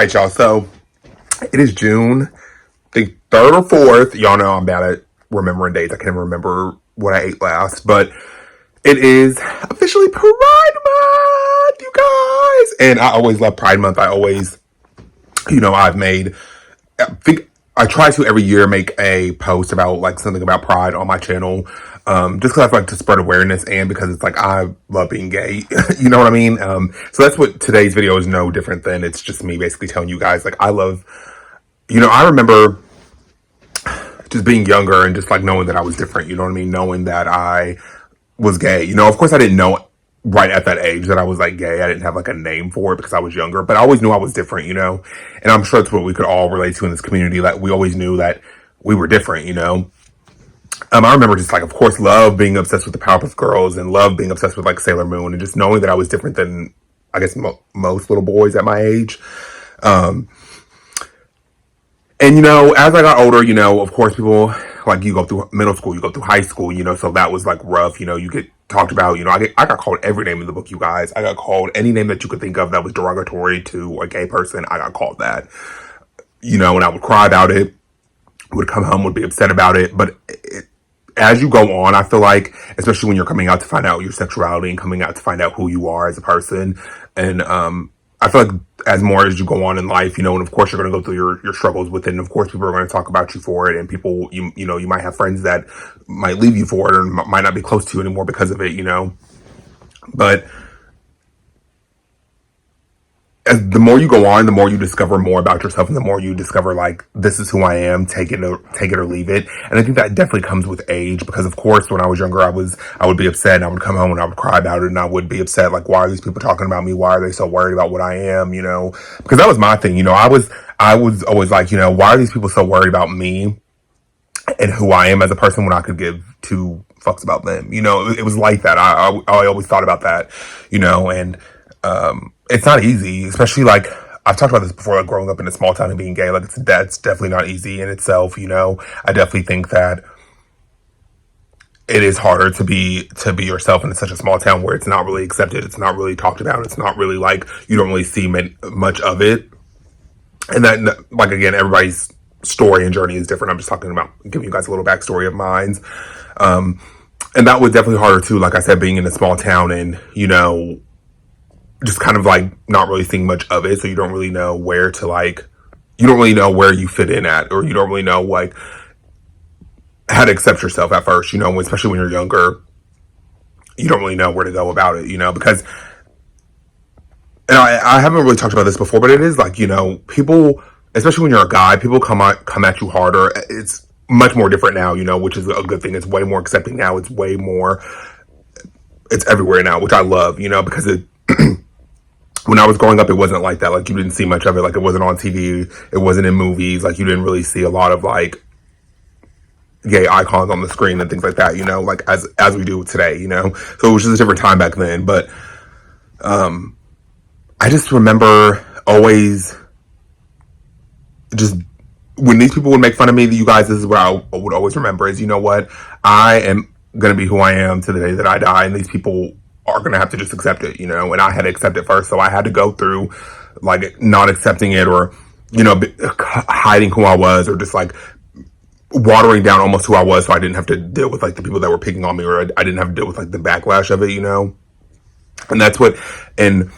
right, y'all. So it is June, I think 3rd or 4th. Y'all know I'm bad at remembering dates. I can't even remember what I ate last, but it is officially Pride Month, you guys. And I always love Pride Month. I always, I think I try to every year make a post about like something about Pride on my channel. Just because I feel like to spread awareness and because it's like I love being gay, you know what I mean? So that's what today's video is no different than. It's just me basically telling you guys like I love, I remember just being younger and just like knowing that I was different, you know what I mean? Knowing that I was gay. Of course I didn't know right at that age that I was like gay. I didn't have like a name for it because I was younger, but I always knew I was different, and I'm sure that's what we could all relate to in this community. That we always knew that we were different, I remember just like, of course, love being obsessed with the Powerpuff Girls and love being obsessed with like Sailor Moon and just knowing that I was different than, I guess, most little boys at my age. And, as I got older, of course, people, like, you go through middle school, you go through high school, so that was, like, rough, you get talked about, I got called every name in the book, you guys. I got called any name that you could think of that was derogatory to a gay person. I got called that, and I would cry about it, would come home, would be upset about it. But as you go on, I feel like, especially when you're coming out to find out your sexuality and coming out to find out who you are as a person, and, I feel like as more as you go on in life, and of course you're going to go through your struggles with it. And of course people are going to talk about you for it. And people, you might have friends that might leave you for it or might not be close to you anymore because of it, But as the more you go on, the more you discover more about yourself and the more you discover like, this is who I am, take it or leave it. And I think that definitely comes with age because of course when I was younger, I would be upset and I would come home and I would cry about it and I would be upset. Like, why are these people talking about me? Why are they so worried about what I am? Because that was my thing. I was always like, why are these people so worried about me and who I am as a person when I could give two fucks about them? It was like that. I always thought about that, and, it's not easy, especially like I've talked about this before, like growing up in a small town and being gay, like that's definitely not easy in itself. I definitely think that it is harder to be yourself in such a small town where it's not really accepted. It's not really talked about. It's not really like, you don't really see much of it. And that, like, again, everybody's story and journey is different. I'm just talking about giving you guys a little backstory of mine. And that was definitely harder too. Like I said, being in a small town and, just kind of like not really seeing much of it. So you don't really know where to like, you don't really know where you fit in at, or you don't really know like how to accept yourself at first, especially when you're younger, you don't really know where to go about it, because, and I haven't really talked about this before, but it is like, people, especially when you're a guy, people come at you harder. It's much more different now, which is a good thing. It's way more accepting now. It's way more, it's everywhere now, which I love, because it, when I was growing up, it wasn't like that. Like, you didn't see much of it. Like, it wasn't on TV. It wasn't in movies. Like, you didn't really see a lot of, like, gay icons on the screen and things like that, like, as we do today, So it was just a different time back then. But, I just remember always just, when these people would make fun of me, you guys, this is what I would always remember is, what? I am going to be who I am to the day that I die. And these people are going to have to just accept it, and I had to accept it first. So I had to go through like not accepting it or, hiding who I was or just like watering down almost who I was. So I didn't have to deal with like the people that were picking on me or I didn't have to deal with like the backlash of it, and that's what, and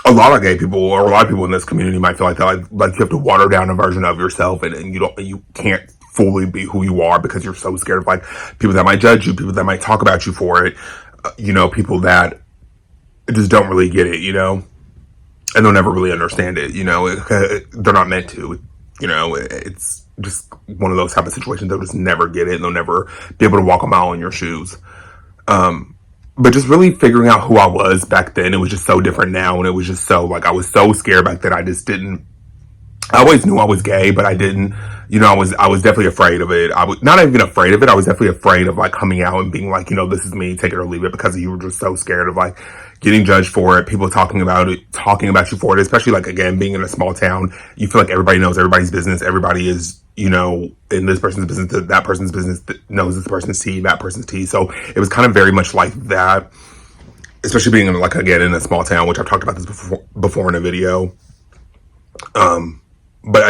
a lot of gay people or a lot of people in this community might feel like that, like you have to water down a version of yourself and you can't fully be who you are because you're so scared of like people that might judge you, people that might talk about you for it, people that just don't really get it, and they'll never really understand it, they're not meant to, it's just one of those type of situations. They'll just never get it and they'll never be able to walk a mile in your shoes. But just really figuring out who I was back then, it was just so different now. And it was just so like, I was so scared back then. I always knew I was gay, but I didn't, I was definitely afraid of it. I was not even afraid of it. I was definitely afraid of like coming out and being like, this is me, take it or leave it, because you were just so scared of like getting judged for it, people talking about you for it, especially like, again, being in a small town, you feel like everybody knows everybody's business. Everybody is, in this person's business, that person's business knows this person's tea, that person's tea. So it was kind of very much like that, especially being in, like, again, in a small town, which I've talked about this before in a video. But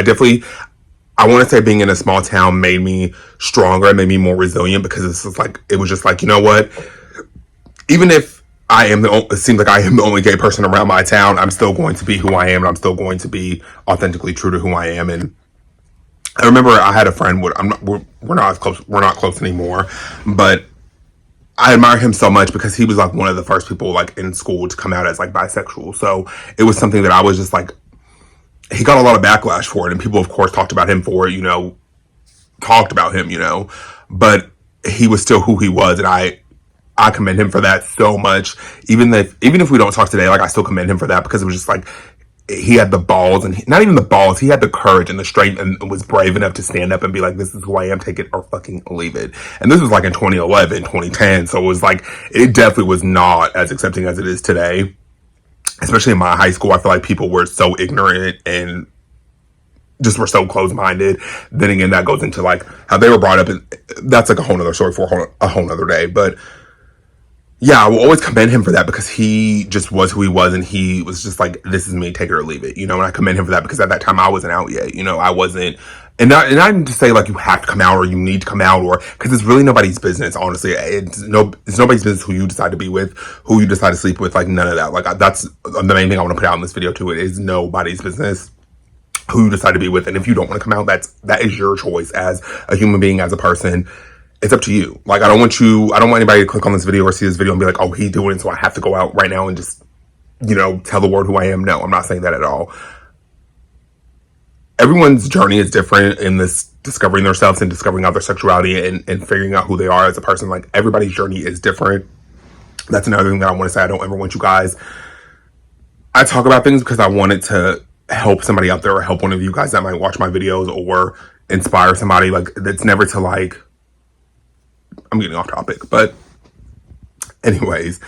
I want to say being in a small town made me stronger, made me more resilient, because it was just like, you know what? Even if it seems like I am the only gay person around my town, I'm still going to be who I am, and I'm still going to be authentically true to who I am. And I remember I had a friend. We're not as close. We're not close anymore, but I admire him so much because he was like one of the first people like in school to come out as like bisexual. So it was something that I was just like, he got a lot of backlash for it, and people of course talked about him for it, talked about him, but he was still who he was, and I commend him for that so much. Even if we don't talk today, like I still commend him for that, because it was just like he had the balls, and not even the balls, he had the courage and the strength, and was brave enough to stand up and be like, this is who I am, take it or fucking leave it. And this was like in 2011, 2010. So it was like, it definitely was not as accepting as it is today. Especially in my high school, I feel like people were so ignorant and just were so closed-minded. Then again, that goes into like how they were brought up, and that's like a whole nother story for a whole nother day. But yeah, I will always commend him for that, because he just was who he was, and he was just like, this is me, take it or leave it, and I commend him for that, because at that time I wasn't out yet, I wasn't, and not to say like you have to come out or you need to come out, or, because it's really nobody's business, honestly. It's nobody's business who you decide to be with, who you decide to sleep with, like none of that. Like that's the main thing I want to put out in this video too. It is nobody's business who you decide to be with, and if you don't want to come out, that is your choice as a human being, as a person. It's up to you. Like, I don't want anybody to click on this video or see this video and be like, oh, he's doing it, so I have to go out right now and just, tell the world who I am. No, I'm not saying that at all. Everyone's journey is different in this discovering themselves and discovering out their sexuality and figuring out who they are as a person. Like, everybody's journey is different. That's another thing that I want to say. I don't ever want you guys... I talk about things because I want it to help somebody out there, or help one of you guys that might watch my videos, or inspire somebody. Like, it's never to like... I'm getting off topic, but anyways,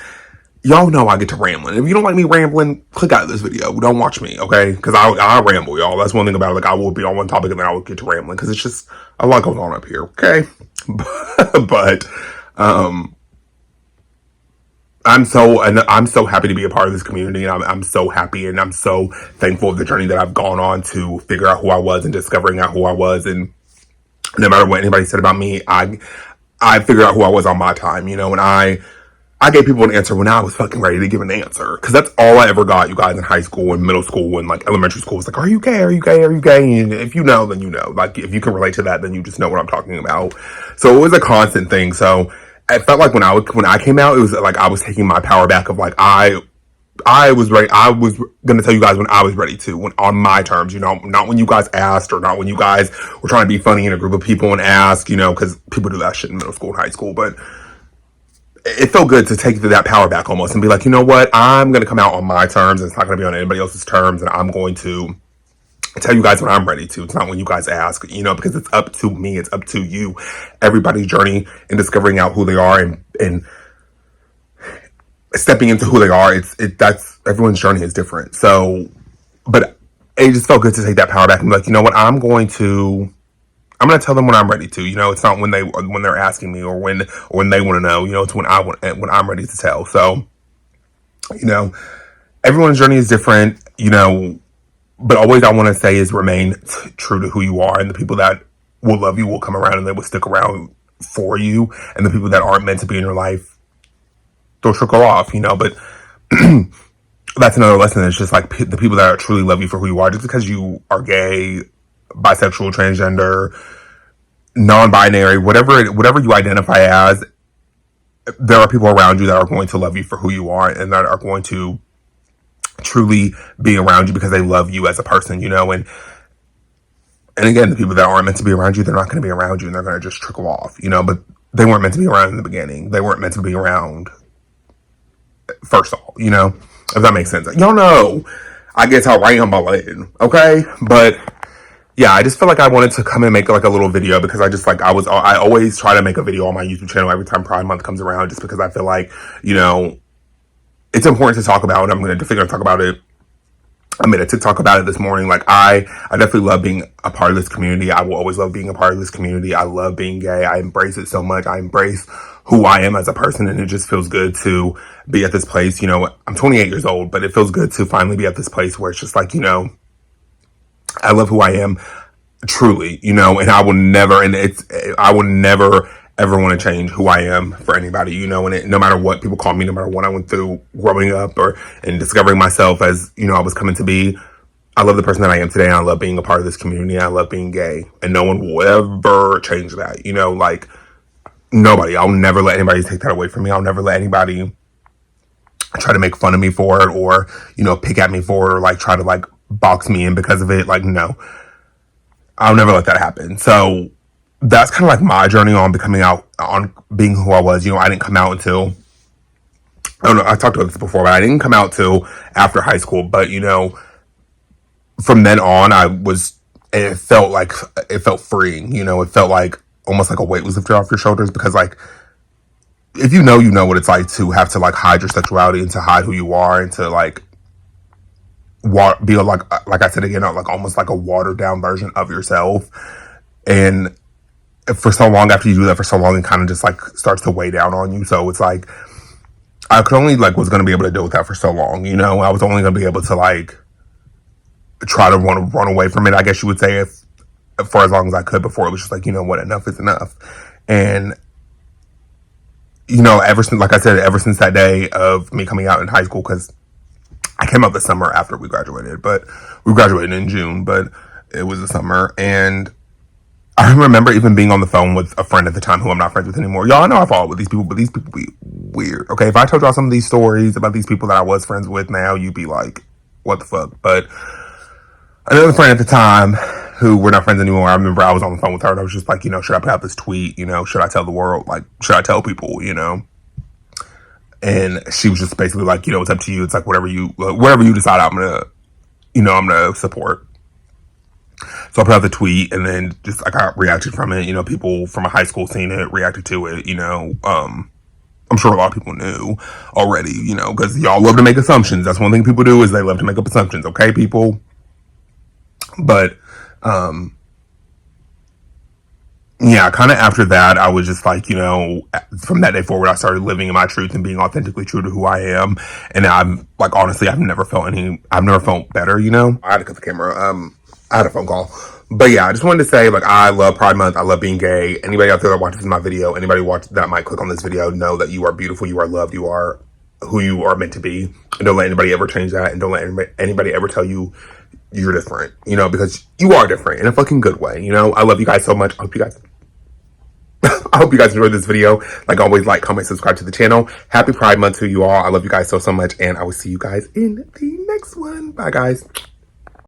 y'all know I get to rambling. If you don't like me rambling, click out of this video. Don't watch me, okay? Because I ramble, y'all. That's one thing about it. Like, I will be on one topic and then I will get to rambling, because it's just a lot going on up here, okay? But I'm so happy to be a part of this community, and I'm so happy, and I'm so thankful of the journey that I've gone on to figure out who I was and discovering out who I was. And no matter what anybody said about me, I figured out who I was on my time, and I gave people an answer when I was fucking ready to give an answer. Because that's all I ever got, you guys, in high school and middle school and like elementary school. It's like, are you gay? Are you gay? Are you gay? And if you know, then you know. Like, if you can relate to that, then you just know what I'm talking about. So it was a constant thing. So it felt like when I came out, it was like I was taking my power back of like, I was ready. I was going to tell you guys when I was ready to, on my terms, not when you guys asked, or not when you guys were trying to be funny in a group of people and ask, because people do that shit in middle school and high school. But it felt good to take that power back almost and be like, you know what? I'm going to come out on my terms, and it's not going to be on anybody else's terms. And I'm going to tell you guys when I'm ready to. It's not when you guys ask, because it's up to me. It's up to you. Everybody's journey in discovering out who they are and stepping into who they are, that's everyone's journey is different. So, but it just felt good to take that power back and be like, you know what, I'm going to tell them when I'm ready to. It's not when they're asking me, or when they want to know. It's when I'm ready to tell. So, everyone's journey is different. But always I want to say is remain true to who you are, and the people that will love you will come around and they will stick around for you, and the people that aren't meant to be in your life, they'll trickle off, but that's another lesson. It's just like the people that truly love you for who you are, just because you are gay, bisexual, transgender, non-binary, whatever you identify as, there are people around you that are going to love you for who you are, and that are going to truly be around you because they love you as a person, and again, the people that aren't meant to be around you, they're not going to be around you, and they're going to just trickle off, but they weren't meant to be around in the beginning. They weren't meant to be around first of all, if that makes sense. Y'all know I get how rambling, okay? But yeah, I just feel like I wanted to come and make like a little video, because I always try to make a video on my YouTube channel every time Pride Month comes around, just because I feel like, it's important to talk about, and I'm going to figure out talk about it. I made a TikTok about it this morning. Like, I definitely love being a part of this community. I will always love being a part of this community. I love being gay. I embrace it so much. I embrace who I am as a person, and it just feels good to be at this place. I'm 28 years old, but it feels good to finally be at this place where it's just like, I love who I am, truly, you know, and I will never, I will never ever want to change who I am for anybody, you know, and no matter what people call me, no matter what I went through growing up and discovering myself as, you know, I was coming to be. I love the person that I am today, and I love being a part of this community. I love being gay, and no one will ever change that, you know, like nobody. I'll never let anybody take that away from me. I'll never let anybody try to make fun of me for it, or, you know, pick at me for it, or like try to like box me in because of it. Like, no, I'll never let that happen. So that's kind of like my journey on becoming out, on being who I was. You know, I didn't come out until, I don't know, I talked about this before, but I didn't come out till after high school. But, you know, from then on, it felt freeing. You know, it felt like almost like a weight was lifted off your shoulders, because like, if you know what it's like to have to like hide your sexuality and to hide who you are and to like be like I said again, like almost like a watered down version of yourself. And for so long, after you do that for so long, it kind of just like starts to weigh down on you. So it's like, I could only like was going to be able to deal with that for so long, you know. I was only going to be able to like try to run away from it, I guess you would say, if for as long as I could, before it was just like, you know what, enough is enough. And you know, ever since that day of me coming out in high school, because I came out the summer after we graduated, but we graduated in June, but it was the summer. And I remember even being on the phone with a friend at the time who I'm not friends with anymore. Y'all know I follow with these people, but these people be weird. Okay, if I told y'all some of these stories about these people that I was friends with now, you'd be like, what the fuck? But another friend at the time who we're not friends anymore, I remember I was on the phone with her and I was just like, you know, should I put out this tweet? You know, should I tell the world? Like, should I tell people, you know? And she was just basically like, you know, it's up to you. It's like, whatever you decide, I'm gonna support. So I put out the tweet, and then just I got reaction from it. You know, people from a high school seeing it reacted to it. You know, I'm sure a lot of people knew already, you know, because y'all love to make assumptions. That's one thing people do, is they love to make up assumptions. Okay, people? But, yeah, kind of after that, I was just like, you know, from that day forward, I started living in my truth and being authentically true to who I am. And I'm like, honestly, I've never felt better, you know. I had to cut the camera. I had a phone call. But yeah, I just wanted to say, like, I love Pride Month. I love being gay. Anybody out there that watches my video, that might click on this video, know that you are beautiful, you are loved, you are who you are meant to be. And don't let anybody ever change that. And don't let anybody ever tell you you're different, you know, because you are different in a fucking good way, you know. I love you guys so much. I hope you guys enjoyed this video. Like always, like, comment, subscribe to the channel. Happy Pride Month to you all. I love you guys so much, and I will see you guys in the next one. Bye, guys.